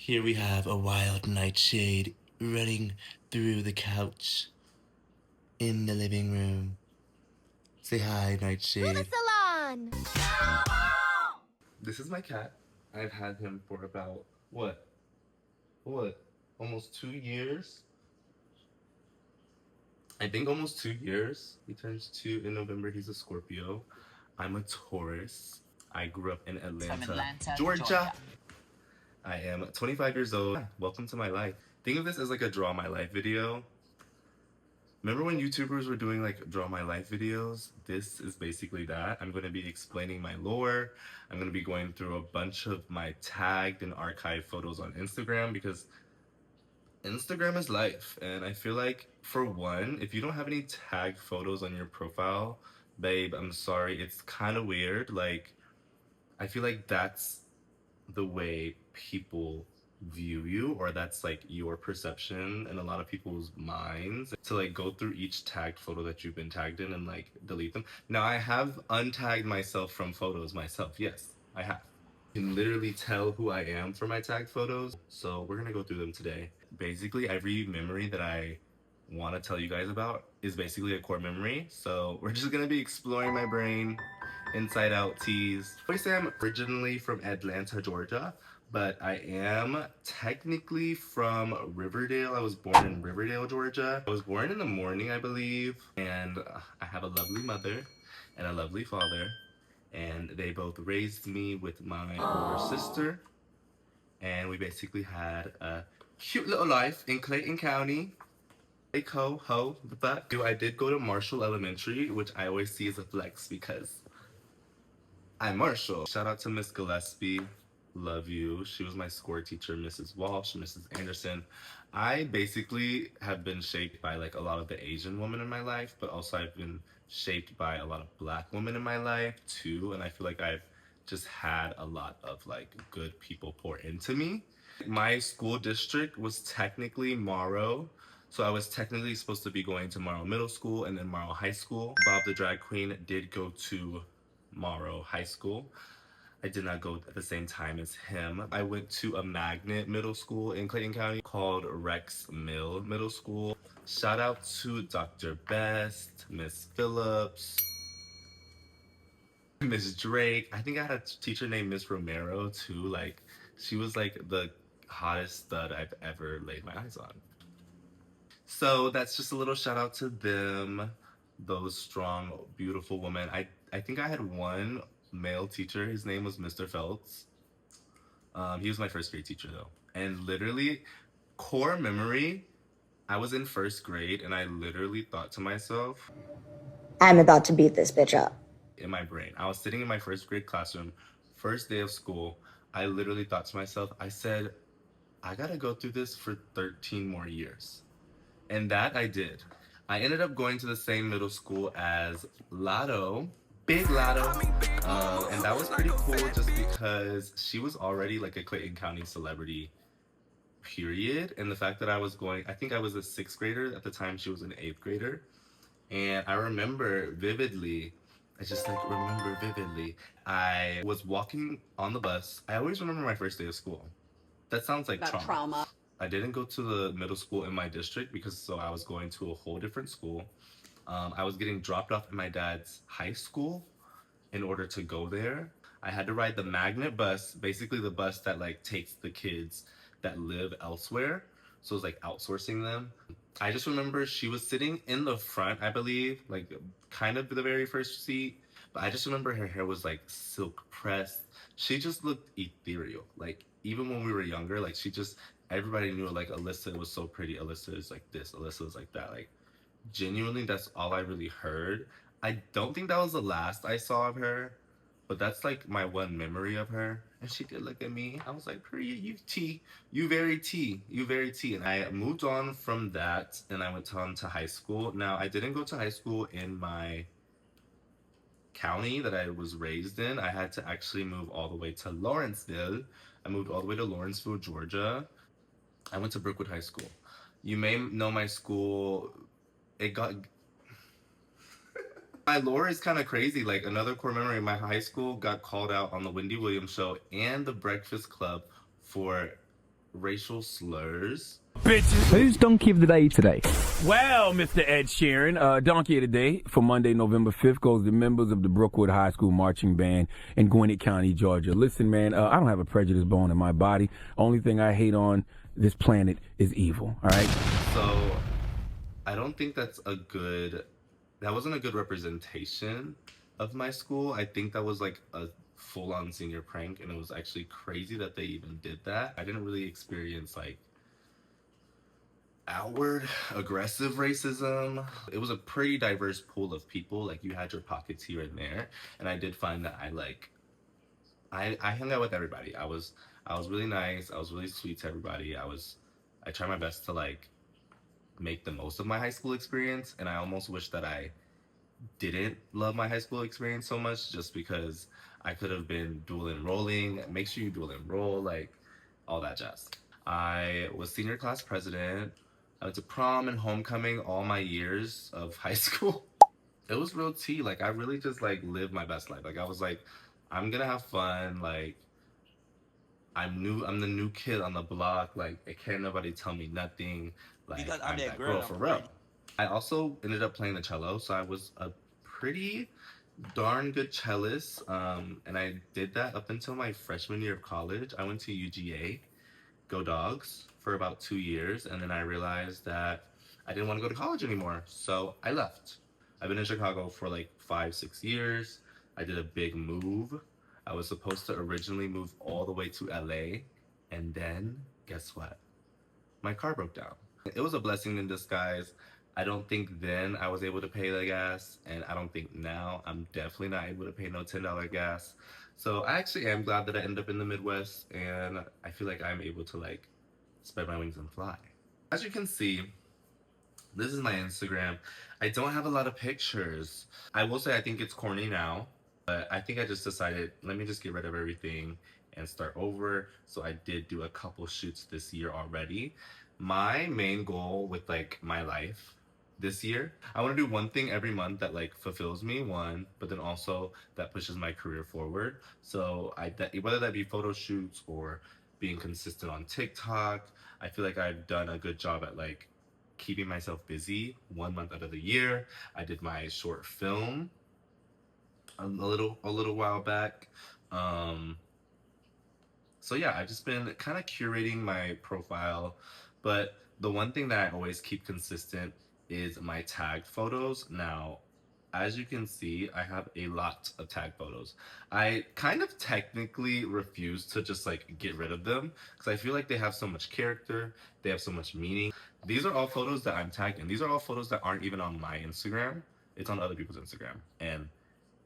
Here we have a wild nightshade running through the couch in the living room. Say hi, Nightshade. Salon! This is my cat. I've had him for about, what? Almost 2 years? I think almost 2 years. He turns 2 in November. He's a Scorpio. I'm a Taurus. I grew up in Atlanta, Georgia. I am 25 years old. Welcome to my life. Think of this as like a draw my life video. Remember when YouTubers were doing like draw my life videos? This is basically that. I'm going to be explaining my lore. I'm going to be going through a bunch of my tagged and archived photos on Instagram because Instagram is life. And I feel like, for one, if you don't have any tagged photos on your profile, babe, I'm sorry, it's kind of weird. Like, I feel like that's the way people view you, or that's like your perception in a lot of people's minds, to like go through each tagged photo that you've been tagged in and like delete them. Now, I have untagged myself from photos myself. Yes, I have. You can literally tell who I am from my tagged photos. So we're gonna go through them today. Basically, every memory that I want to tell you guys about is basically a core memory. So we're just gonna be exploring my brain, inside out tease. I say I'm originally from Atlanta, Georgia, but I am technically from Riverdale. I was born in Riverdale, Georgia. I was born in the morning, I believe, and I have a lovely mother and a lovely father, and they both raised me with my older sister, and we basically had a cute little life in Clayton County. But I did go to Marshall Elementary, which I always see as a flex because I'm Marshall. Shout out to Miss Gillespie. Love you. She was my score teacher, Mrs. Walsh, Mrs. Anderson. I basically have been shaped by like a lot of the Asian women in my life, but also I've been shaped by a lot of Black women in my life too. And I feel like I've just had a lot of like good people pour into me. My school district was technically Morrow. So I was technically supposed to be going to Morrow Middle School and then Morrow High School. Bob the Drag Queen did go to Morrow High School. I did not go at the same time as him. I went to a magnet middle school in Clayton County called Rex Mill Middle School. Shout out to Dr. Best, Miss Phillips, Miss Drake. I think I had a teacher named Miss Romero too. Like, she was like the hottest stud I've ever laid my eyes on. So that's just a little shout out to them, those strong, beautiful women. I think I had one male teacher. His name was Mr. Phelps. He was my first grade teacher though. And literally, core memory, I was in first grade and I literally thought to myself, I'm about to beat this bitch up. In my brain, I was sitting in my first grade classroom, first day of school. I literally thought to myself, I said, I gotta go through this for 13 more years. And that I did. I ended up going to the same middle school as Lotto, Big Lotto, and that was pretty cool just because she was already like a Clayton County celebrity, period. And the fact that I think I was a sixth grader at the time, she was an eighth grader. And I remember vividly, I was walking on the bus. I always remember my first day of school. That sounds like trauma. I didn't go to the middle school in my district because I was going to a whole different school. I was getting dropped off at my dad's high school in order to go there. I had to ride the magnet bus, basically the bus that like takes the kids that live elsewhere. So it was like outsourcing them. I just remember she was sitting in the front, I believe, like kind of the very first seat. But I just remember her hair was like silk pressed. She just looked ethereal. Like, even when we were younger, like everybody knew like Alyssa was so pretty. Alyssa is like this, Alyssa is like that. Like, genuinely, that's all I really heard. I don't think that was the last I saw of her, but that's like my one memory of her. And she did look at me. I was like, Priya, you T. You very T. You very T. And I moved on from that and I went on to high school. Now, I didn't go to high school in my county that I was raised in. I had to actually move all the way to Lawrenceville. I moved all the way to Lawrenceville, Georgia. I went to Brookwood High School. You may know my school. It got... My lore is kind of crazy. Like, another core memory, my high school got called out on the Wendy Williams show and the Breakfast Club for racial slurs. Bitches. Who's Donkey of the Day today? Well, Mr. Ed Sheeran, Donkey of the Day for Monday, November 5th goes to members of the Brookwood High School Marching Band in Gwinnett County, Georgia. Listen, man, I don't have a prejudice bone in my body. Only thing I hate on this planet is evil, all right? So I don't think that wasn't a good representation of my school. I think that was like a full-on senior prank, and it was actually crazy that they even did that. I didn't really experience like outward aggressive racism. It was a pretty diverse pool of people. Like, you had your pockets here and there, and I did find that I hung out with everybody. I was really nice. I was really sweet to everybody. I tried my best to like make the most of my high school experience, and I almost wish that I didn't love my high school experience so much, just because I could have been dual enrolling. Make sure you dual enroll, like all that jazz. I was senior class president. I went to prom and homecoming all my years of high school. It was real tea. Like, I really just like lived my best life. Like, I was like, I'm gonna have fun. Like, I'm the new kid on the block. Like, it can't nobody tell me nothing. Like, I'm that girl for real. I also ended up playing the cello, so I was a pretty darn good cellist. And I did that up until my freshman year of college. I went to UGA, go Dogs, for about 2 years, and then I realized that I didn't want to go to college anymore, so I left. I've been in Chicago for like 5-6 years. I did a big move. I was supposed to originally move all the way to LA, and then guess what? My car broke down. It was a blessing in disguise. I don't think then I was able to pay the gas, and I don't think now I'm definitely not able to pay no $10 gas. So I actually am glad that I ended up in the Midwest, and I feel like I'm able to like spread my wings and fly. As you can see, this is my Instagram. I don't have a lot of pictures. I will say I think it's corny now, but I think I just decided, let me just get rid of everything and start over. So I did do a couple shoots this year already. My main goal with like my life this year, I want to do one thing every month that like fulfills me, one, but then also that pushes my career forward. So whether that be photo shoots or being consistent on TikTok, I feel like I've done a good job at like keeping myself busy 1 month out of the year. I did my short film a little while back. So yeah, I've just been kind of curating my profile, but the one thing that I always keep consistent is my tagged photos. Now, as you can see, I have a lot of tag photos. I kind of technically refuse to just like get rid of them, because I feel like they have so much character, they have so much meaning. These are all photos that I'm tagged in. These are all photos that aren't even on my Instagram. It's on other people's Instagram. And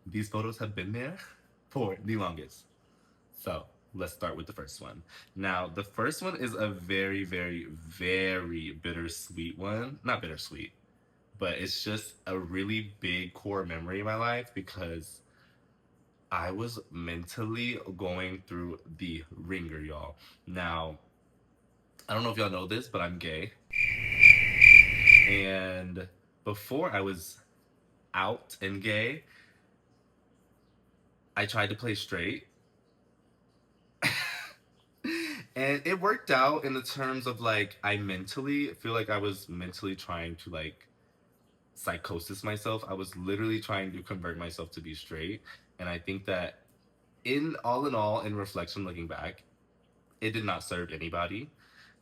these photos have been there for the longest. So let's start with the first one. Now, the first one is a very, very, very bittersweet one. Not bittersweet, but it's just a really big core memory in my life, because I was mentally going through the ringer, y'all. Now, I don't know if y'all know this, but I'm gay. And before I was out and gay, I tried to play straight. And it worked out in the terms of like, I mentally feel like I was mentally trying to like psychosis myself. I was literally trying to convert myself to be straight. And I think that in all, in reflection, looking back, it did not serve anybody.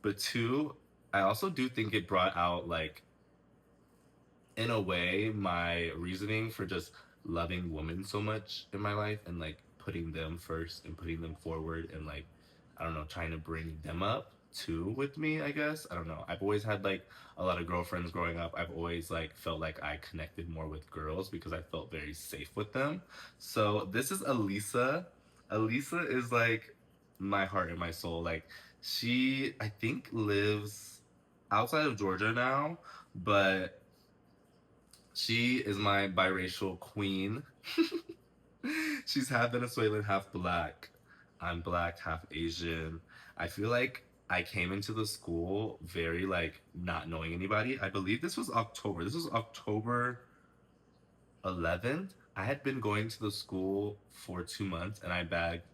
But two, I also do think it brought out like, in a way, my reasoning for just loving women so much in my life, and like putting them first and putting them forward, and like, I don't know, trying to bring them up too with me, I guess. I don't know. I've always had like a lot of girlfriends growing up. I've always like felt like I connected more with girls because I felt very safe with them. So this is Elisa. Elisa is like my heart and my soul. Like, she, I think, lives outside of Georgia now, but she is my biracial queen. She's half Venezuelan, half black. I'm black, half Asian. I feel like I came into the school very like not knowing anybody. I believe this was October. This was October 11th. I had been going to the school for 2 months, and I bagged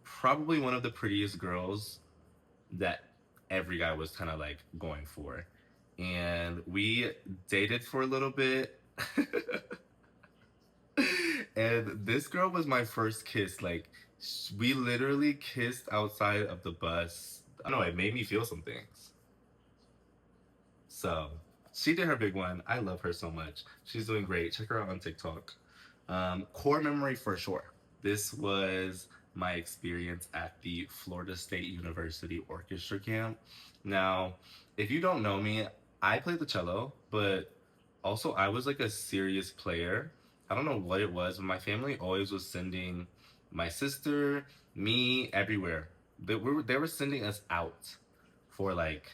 probably one of the prettiest girls that every guy was kind of like going for. And we dated for a little bit. And this girl was my first kiss. Like, we literally kissed outside of the bus. I don't know, it made me feel some things. So, she did her big one. I love her so much. She's doing great. Check her out on TikTok. Core memory for sure. This was my experience at the Florida State University Orchestra Camp. Now, if you don't know me, I play the cello, but also I was like a serious player. I don't know what it was, but my family always was sending my sister, me, everywhere. They were sending us out for like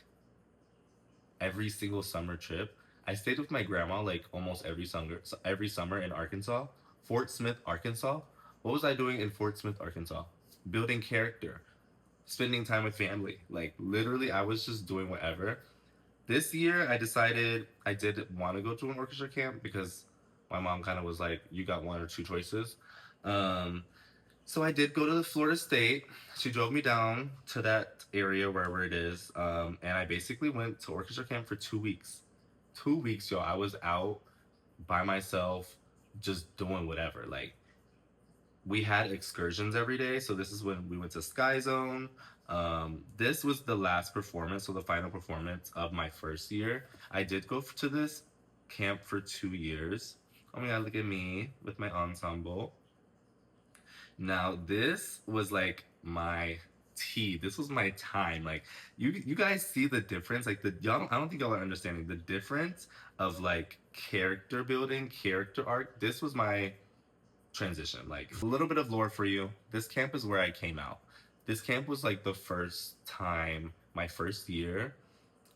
every single summer trip. I stayed with my grandma like almost every summer in Arkansas. Fort Smith, Arkansas. What was I doing in Fort Smith, Arkansas? Building character, spending time with family. Like literally, I was just doing whatever. This year, I decided I did want to go to an orchestra camp because my mom kind of was like, you got one or two choices. So I did go to the Florida State. She drove me down to that area, wherever it is. And I basically went to orchestra camp for 2 weeks. 2 weeks, y'all. I was out by myself, just doing whatever. Like, we had excursions every day. So this is when we went to Sky Zone. This was the last performance, so the final performance of my first year. I did go to this camp for 2 years. Oh my god, look at me with my ensemble. Now this was like my tea. This was my time. Like you guys see the difference. Like I don't think y'all are understanding the difference of like character building, character arc. This was my transition. Like a little bit of lore for you. This camp is where I came out. This camp was like the first time, my first year,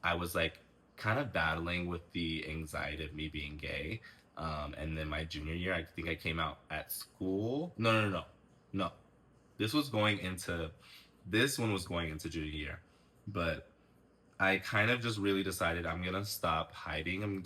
I was like kind of battling with the anxiety of me being gay. And then my junior year, I think I came out at school. No. This one was going into junior year. But I kind of just really decided I'm gonna stop hiding.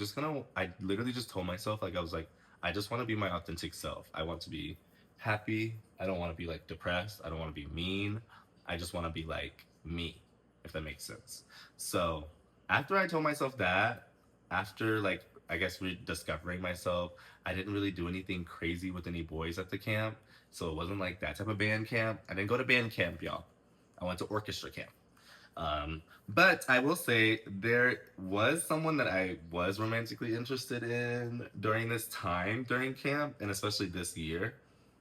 I literally just told myself, like, I was like, I just want to be my authentic self. I want to be happy. I don't want to be like depressed. I don't want to be mean. I just want to be like me, if that makes sense. So after I told myself that, after like, I guess rediscovering myself, I didn't really do anything crazy with any boys at the camp. So it wasn't like that type of band camp. I didn't go to band camp, y'all. I went to orchestra camp. But I will say there was someone that I was romantically interested in during this time during camp, and especially this year.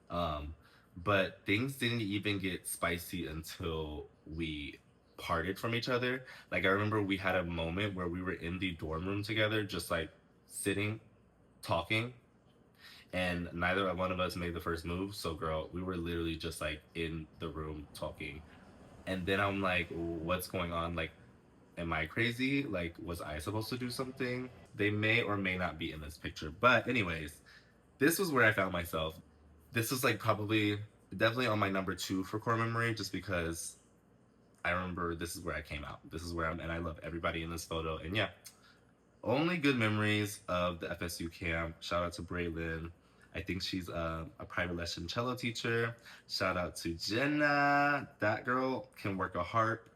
But things didn't even get spicy until we parted from each other. Like I remember we had a moment where we were in the dorm room together, just like sitting, talking, and neither one of us made the first move. So girl, we were literally just like in the room talking. And then I'm like, what's going on? Like, am I crazy? Like, was I supposed to do something? They may or may not be in this picture. But anyways, this was where I found myself. This was like definitely on my number 2 for core memory, just because I remember this is where I came out. This is where and I love everybody in this photo. And yeah, only good memories of the FSU camp. Shout out to Braylon. I think she's a private lesson cello teacher. Shout out to Jenna. That girl can work a harp.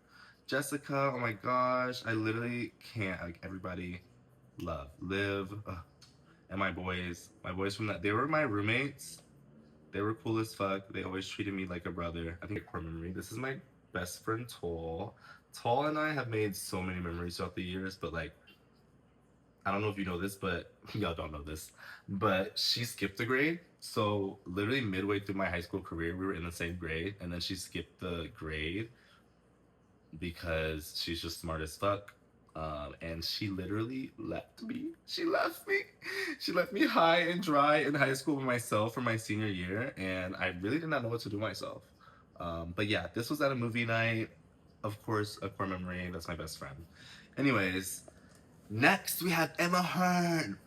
Jessica, oh my gosh. I literally can't. Like, everybody love. Liv. Ugh. And my boys from that. They were my roommates. They were cool as fuck. They always treated me like a brother. I think a core memory. This is my best friend, Toll. Toll and I have made so many memories throughout the years, but like, I don't know if you know this, but y'all don't know this, but she skipped a grade. So literally midway through my high school career, we were in the same grade, and then she skipped the grade because she's just smart as fuck. And she literally left me. She left me high and dry in high school by myself for my senior year, and I really did not know what to do myself. But yeah, this was at a movie night. Of course, a core memory. That's my best friend. Anyways, next we have Emma Hearn.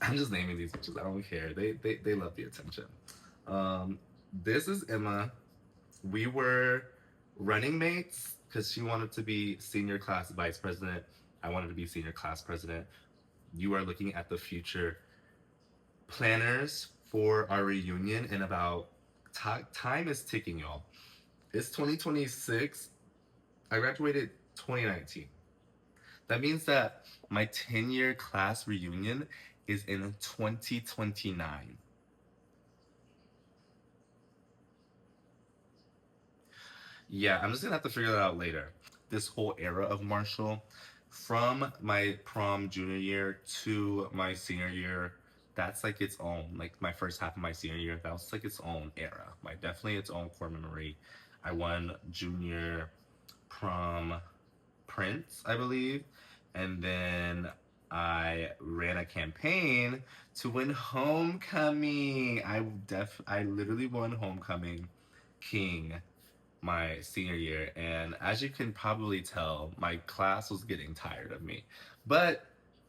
I'm just naming these bitches. I don't care. They love the attention. This is Emma. We were running mates because she wanted to be senior class vice president. I wanted to be senior class president. You are looking at the future planners for our reunion in about time is ticking, y'all. It's 2026. I graduated 2019. That means that my 10-year class reunion is in 2029. Yeah, I'm just gonna have to figure that out later. This whole era of Marshall, from my prom junior year to my senior year, that's like its own, like my first half of my senior year, that was like its own era. Like definitely its own core memory. I won junior prom Prince, I believe. And then I ran a campaign to win homecoming. I literally won homecoming king my senior year, and as you can probably tell, my class was getting tired of me. But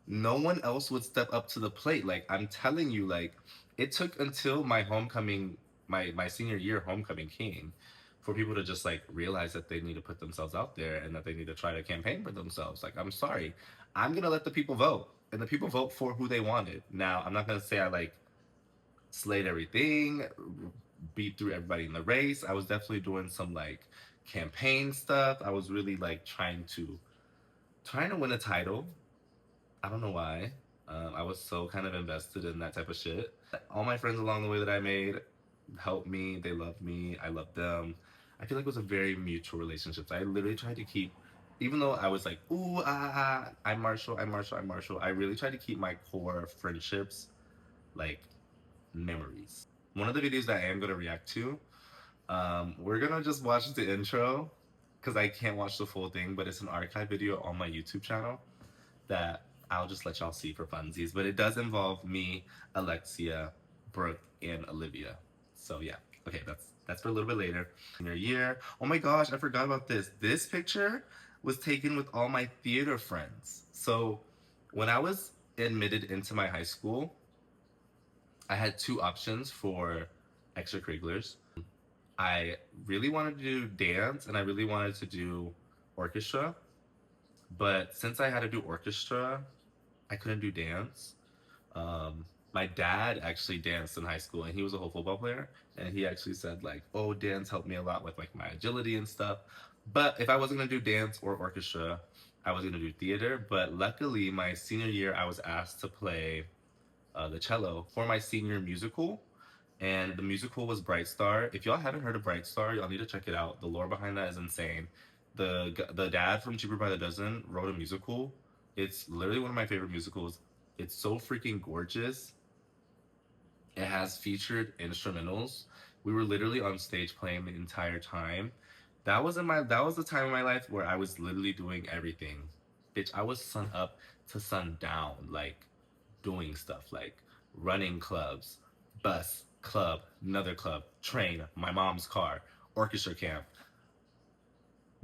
no one else would step up to the plate. Like I'm telling you, like it took until my homecoming, my senior year homecoming king, for people to just like realize that they need to put themselves out there and that they need to try to campaign for themselves. Like I'm sorry, I'm gonna let the people vote, and the people vote for who they wanted. Now I'm not gonna say I like slayed everything, beat through everybody in the race. I was definitely doing some like campaign stuff. I was really like trying to win a title. I don't know why. I was so kind of invested in that type of shit. All my friends along the way that I made helped me. They loved me. I loved them. I feel like it was a very mutual relationship. I literally tried to keep, even though I was like, ooh, I'm Marshall, I'm Marshall, I'm Marshall. I really tried to keep my core friendships like memories. One of the videos that I am going to react to, we're going to just watch the intro because I can't watch the full thing, but it's an archive video on my YouTube channel that I'll just let y'all see for funsies. But it does involve me, Alexia, Brooke, and Olivia. So yeah, okay, that's for a little bit later. Senior year. Oh my gosh, I forgot about this. This picture was taken with all my theater friends. So when I was admitted into my high school, I had two options for extracurriculars. I really wanted to do dance and I really wanted to do orchestra. But since I had to do orchestra, I couldn't do dance. My dad actually danced in high school and he was a whole football player. And he actually said like, oh, dance helped me a lot with like my agility and stuff. But if I wasn't gonna do dance or orchestra, I was gonna do theater. But luckily my senior year, I was asked to play the cello for my senior musical, and the musical was Bright Star. If y'all haven't heard of Bright Star, y'all need to check it out. The lore behind that is insane. The dad from Cheaper by the Dozen wrote a musical. It's literally one of my favorite musicals. It's so freaking gorgeous. It has featured instrumentals. We were literally on stage playing the entire time. That was the time in my life where I was literally doing everything. Bitch, I was sun up to sun down, like doing stuff like running clubs, bus, club, another club, train, my mom's car, orchestra camp,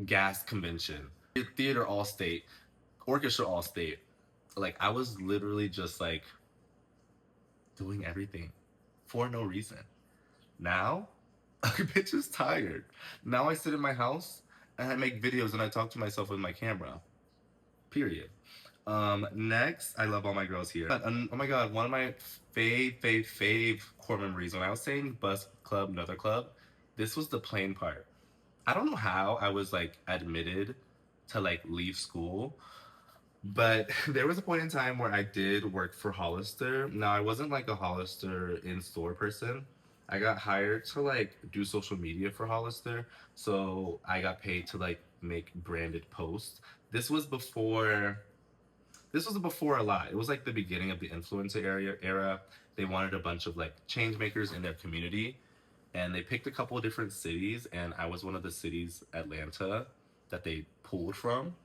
gas convention, theater all state, orchestra all state. Like I was literally just like doing everything for no reason. Now, bitch is tired. Now I sit in my house and I make videos and I talk to myself with my camera. Period. Next, I love all my girls here. Oh my god, one of my fave core memories, when I was saying bus, club, another club, this was the plane part. I don't know how I was like admitted to like leave school, but there was a point in time where I did work for Hollister. Now I wasn't like a Hollister in-store person. I got hired to like do social media for Hollister, so I got paid to like make branded posts. This was before a lot. It was like the beginning of the influencer era. They wanted a bunch of like change makers in their community, and they picked a couple of different cities, and I was one of the cities, Atlanta, that they pulled from.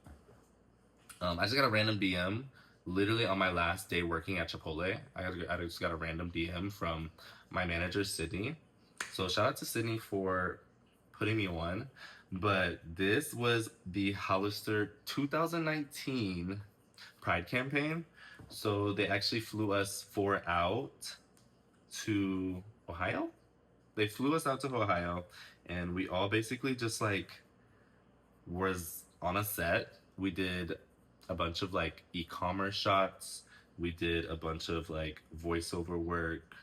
I just got a random DM literally on my last day working at Chipotle. I just got a random DM from my manager, Sydney. So shout out to Sydney for putting me on. But this was the Hollister 2019 Pride campaign. So they actually flew us out to Ohio. They flew us out to Ohio, and we all basically just like was on a set. We did a bunch of like e-commerce shots. We did a bunch of like voiceover work.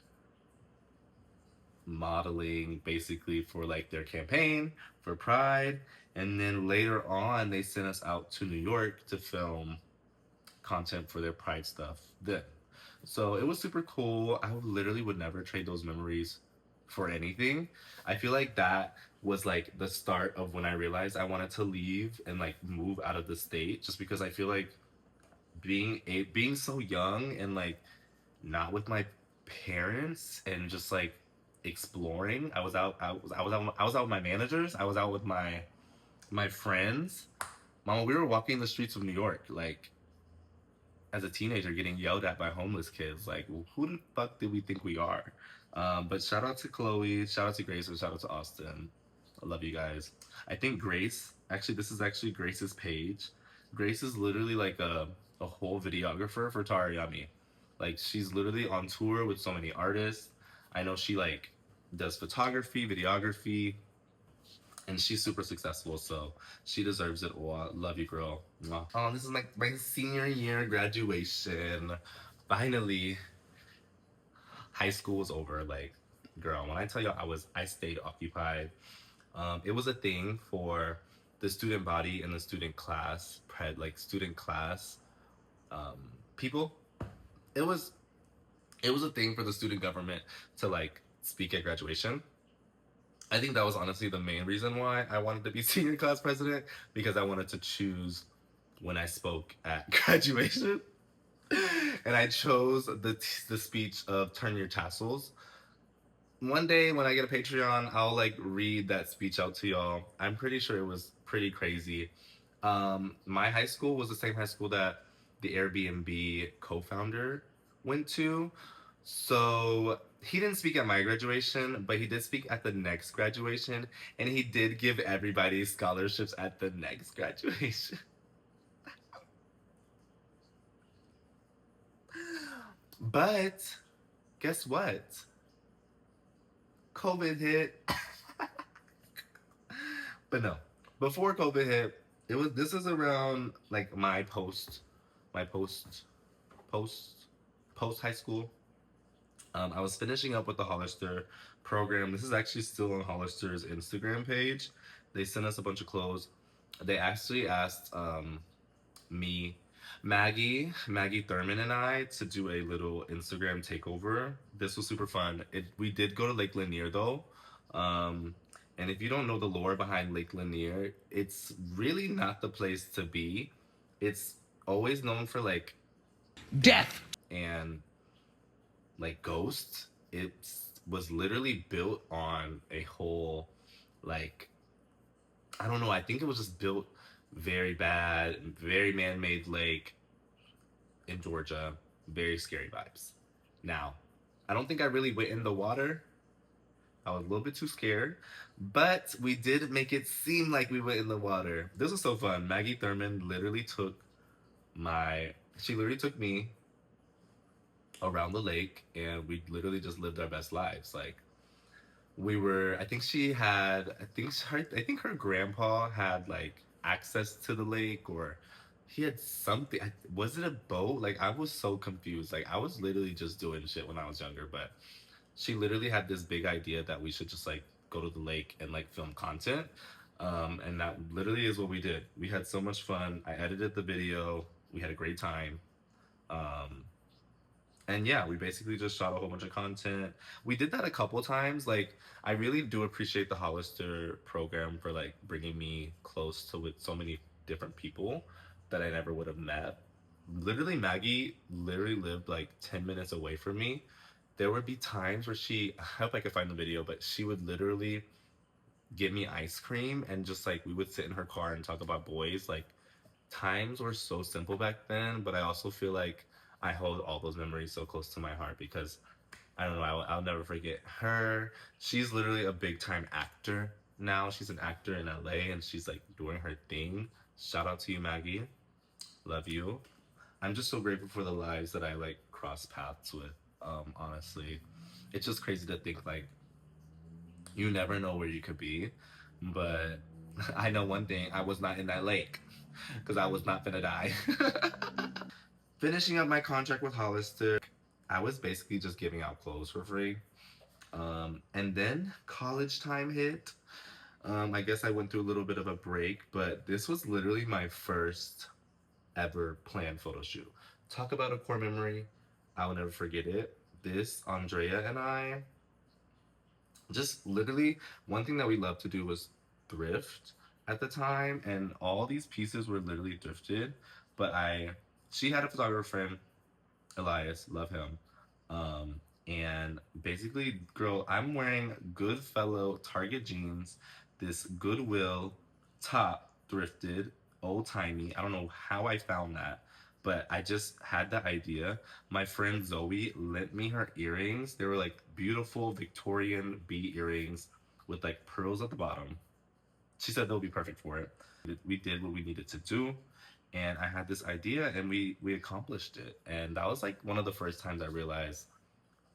modeling basically for like their campaign for Pride. And then later on, they sent us out to New York to film content for their Pride stuff then. So it was super cool. I literally would never trade those memories for anything. I feel like that was like the start of when I realized I wanted to leave and like move out of the state, just because I feel like being so young and like not with my parents and just like exploring. I was out with my managers. I was out with my friends. Mama, we were walking the streets of New York, like as a teenager, getting yelled at by homeless kids. Like, who the fuck did we think we are? But shout out to Chloe, shout out to Grace, and shout out to Austin. I love you guys. I think Grace, actually, this is actually Grace's page. Grace is literally like a whole videographer for Tarayami. Like, she's literally on tour with so many artists. I know she like does photography, videography, and she's super successful, so she deserves it all. Love you, girl. Mwah. Oh, this is like my senior year graduation. Finally, high school was over. Like, girl, when I tell you I stayed occupied. It was a thing for the student body and the student class, student class people. It was a thing for the student government to like speak at graduation. I think that was honestly the main reason why I wanted to be senior class president, because I wanted to choose when I spoke at graduation. And I chose the speech of Turn Your Tassels. One day when I get a Patreon, I'll like read that speech out to y'all. I'm pretty sure it was pretty crazy. My high school was the same high school that the Airbnb co-founder went to. So he didn't speak at my graduation, but he did speak at the next graduation, and he did give everybody scholarships at the next graduation. But guess what? COVID hit. But no, before COVID hit, this is around like my post high school. I was finishing up with the Hollister program. This is actually still on Hollister's Instagram page. They sent us a bunch of clothes. They actually asked Maggie Thurman and I to do a little Instagram takeover. This was super fun. We did go to Lake Lanier though. And if you don't know the lore behind Lake Lanier, it's really not the place to be. It's always known for like death and like ghosts. It was literally built on a whole like, I don't know, I think it was just built very bad, very man-made lake in Georgia. Very scary vibes. Now, I don't think I really went in the water. I was a little bit too scared, but we did make it seem like we went in the water. This was so fun. Maggie Thurman literally took me around the lake, and we literally just lived our best lives. Like, I think her grandpa had like access to the lake, or he had something. Was it a boat? Like, I was so confused. Like, I was literally just doing shit when I was younger, but she literally had this big idea that we should just like go to the lake and like film content. And that literally is what we did. We had so much fun. I edited the video. We had a great time. And yeah, we basically just shot a whole bunch of content. We did that a couple times. Like, I really do appreciate the Hollister program for like bringing me close to with so many different people that I never would have met. Literally, Maggie lived like 10 minutes away from me. There would be times where I hope I could find the video, but she would literally give me ice cream, and just like we would sit in her car and talk about boys. Like, times were so simple back then, but I also feel like I hold all those memories so close to my heart because I don't know, I'll never forget her. She's literally a big time actor now. She's an actor in LA, and she's like doing her thing. Shout out to you, Maggie. Love you. I'm just so grateful for the lives that I like cross paths with. Honestly, it's just crazy to think like you never know where you could be, but I know one thing: I was not in that lake because I was not gonna die. Finishing up my contract with Hollister, I was basically just giving out clothes for free. And then college time hit. I guess I went through a little bit of a break, but this was literally my first ever planned photo shoot. Talk about a core memory. I will never forget it. This, Andrea and I, just literally, one thing that we loved to do was thrift at the time, and all these pieces were literally thrifted. But she had a photographer friend, Elias, love him. And basically, girl, I'm wearing Goodfellow Target jeans, this Goodwill top, thrifted, old timey. I don't know how I found that, but I just had the idea. My friend Zoe lent me her earrings. They were like beautiful Victorian bead earrings with like pearls at the bottom. She said they'll be perfect for it. We did what we needed to do, and I had this idea, and we accomplished it. And that was like one of the first times I realized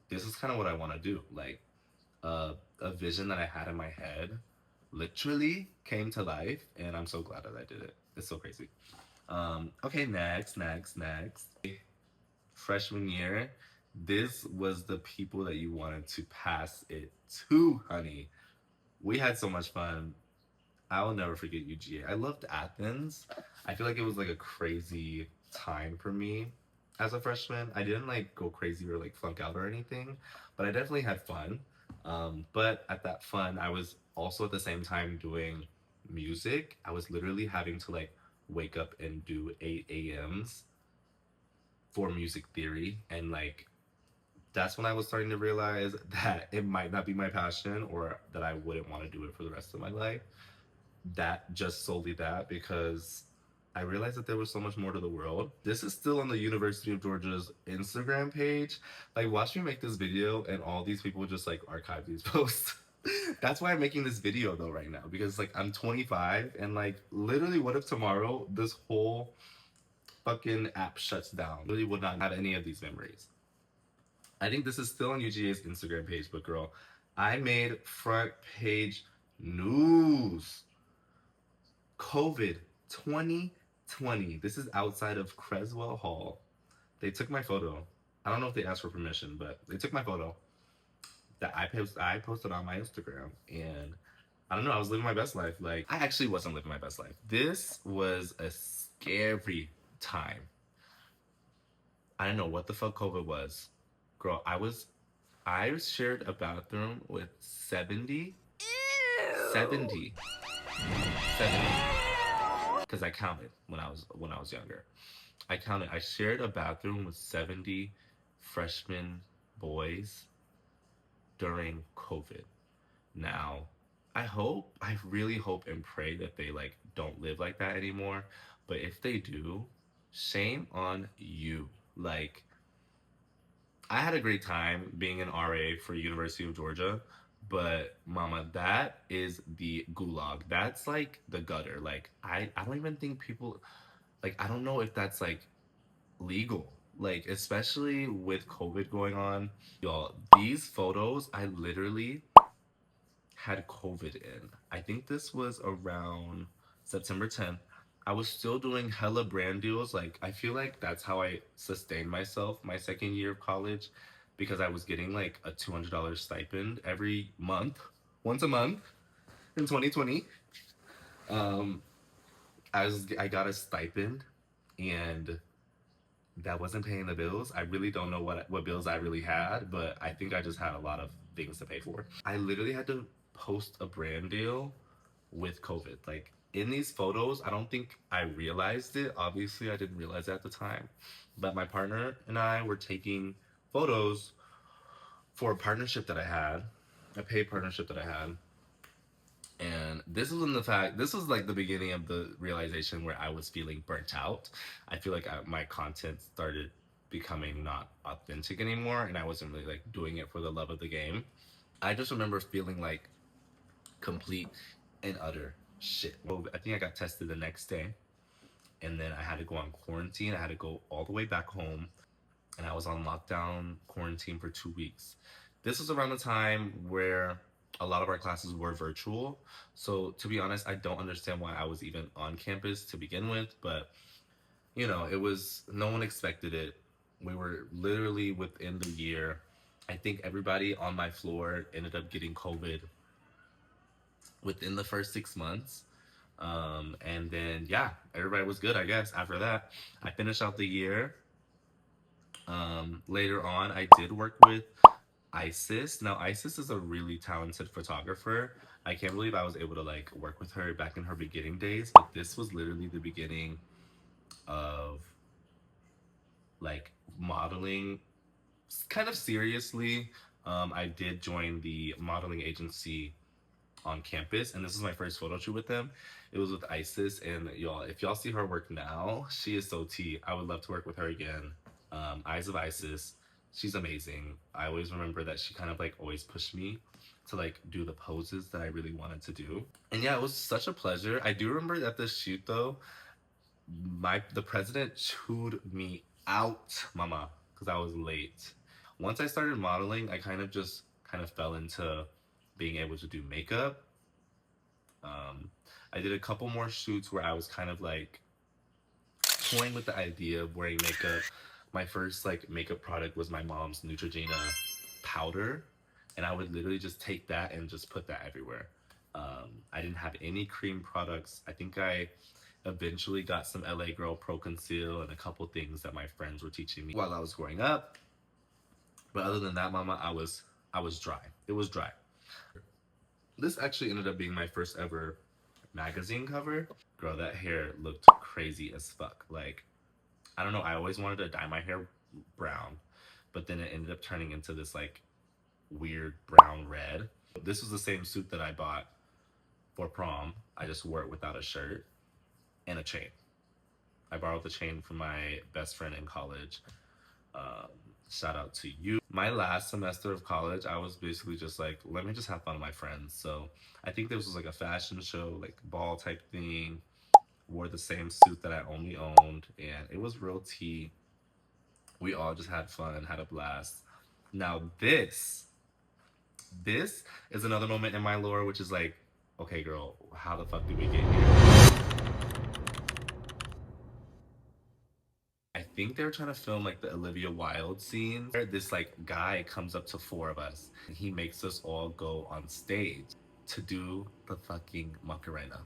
this is kind of what I want to do. Like a vision that I had in my head literally came to life, and I'm so glad that I did it. It's so crazy. Okay, next. Freshman year, this was the people that you wanted to pass it to, honey. We had so much fun. I will never forget UGA. I loved Athens. I feel like it was like a crazy time for me as a freshman. I didn't like go crazy or like flunk out or anything, but I definitely had fun. But at that fun, I was also at the same time doing music. I was literally having to like wake up and do 8 a.m.s for music theory, and like that's when I was starting to realize that it might not be my passion, or that I wouldn't want to do it for the rest of my life. That just solely that, because I realized that there was so much more to the world. This is still on the University of Georgia's Instagram page. Like, watch me make this video and all these people just like archive these posts. That's why I'm making this video though right now, because like I'm 25, and like literally what if tomorrow this whole fucking app shuts down? Really would not have any of these memories. I think this is still on UGA's Instagram page, but girl, I made front page news. COVID 2020. This is outside of Creswell Hall. They took my photo. I don't know if they asked for permission, but they took my photo that I posted on my Instagram, and I don't know, I was living my best life. Like, I actually wasn't living my best life. This was a scary time. I don't know what the fuck COVID was. Girl, I shared a bathroom with 70. Ew. 70. Because I counted when I was younger. I counted. I shared a bathroom with 70 freshman boys during COVID. Now, I really hope and pray that they like don't live like that anymore. But if they do, shame on you. Like, I had a great time being an RA for University of Georgia, but mama, that is the gulag. That's like the gutter. Like, I don't even think people, like, I don't know if that's like legal. Like, especially with COVID going on. Y'all, these photos, I literally had COVID in. I think this was around September 10th. I was still doing hella brand deals. Like, I feel like that's how I sustained myself my second year of college, because I was getting like a $200 stipend every month, once a month in 2020. I got a stipend, and that wasn't paying the bills. I really don't know what bills I really had, but I think I just had a lot of things to pay for. I literally had to post a brand deal with COVID. Like, in these photos, I don't think I realized it. Obviously, I didn't realize it at the time. But my partner and I were taking photos for a partnership that I had, a paid partnership that I had. And this was like the beginning of the realization where I was feeling burnt out. I feel like my content started becoming not authentic anymore, and I wasn't really like doing it for the love of the game. I just remember feeling like complete and utter shit. Well, I think I got tested the next day, and then I had to go on quarantine. I had to go all the way back home, and I was on lockdown quarantine for 2 weeks. This was around the time where a lot of our classes were virtual. So to be honest, I don't understand why I was even on campus to begin with, but you know, no one expected it. We were literally within the year I think everybody on my floor ended up getting COVID within the first 6 months. And then, yeah, everybody was good, I guess. After that, I finished out the year. Later on, I did work with Isis. Now, Isis is a really talented photographer. I can't believe I was able to like work with her back in her beginning days, but this was literally the beginning of like modeling kind of seriously. I did join the modeling agency on campus, and this is my first photo shoot with them. It was with Isis, and y'all, if y'all see her work now, she is so tea. I would love to work with her again. Eyes of Isis, she's amazing. I always remember that she kind of like always pushed me to like do the poses that I really wanted to do. And yeah, it was such a pleasure. I do remember at the shoot though, the president chewed me out, mama, because I was late. Once I started modeling, I kind of fell into being able to do makeup. I did a couple more shoots where I was kind of like toying with the idea of wearing makeup. My first like makeup product was my mom's Neutrogena powder, and I would literally just take that and just put that everywhere. I didn't have any cream products. I think I eventually got some LA Girl Pro Conceal and a couple things that my friends were teaching me while I was growing up. But other than that, mama, I was dry. It was dry. This actually ended up being my first ever magazine cover. Girl, that hair looked crazy as fuck. Like, I don't know, I always wanted to dye my hair brown, but then it ended up turning into this like weird brown red. This was the same suit that I bought for prom. I just wore it without a shirt and a chain. I borrowed the chain from my best friend in college. Shout out to you. My last semester of college, I was basically just like, let me just have fun with my friends. So I think this was like a fashion show, like ball type thing. Wore the same suit that I only owned, and it was real tea. We all just had fun, had a blast. Now this is another moment in my lore, which is like, okay girl, how the fuck did we get here? I think they were trying to film like the Olivia Wilde scene where this like guy comes up to 4 of us and he makes us all go on stage to do the fucking Macarena.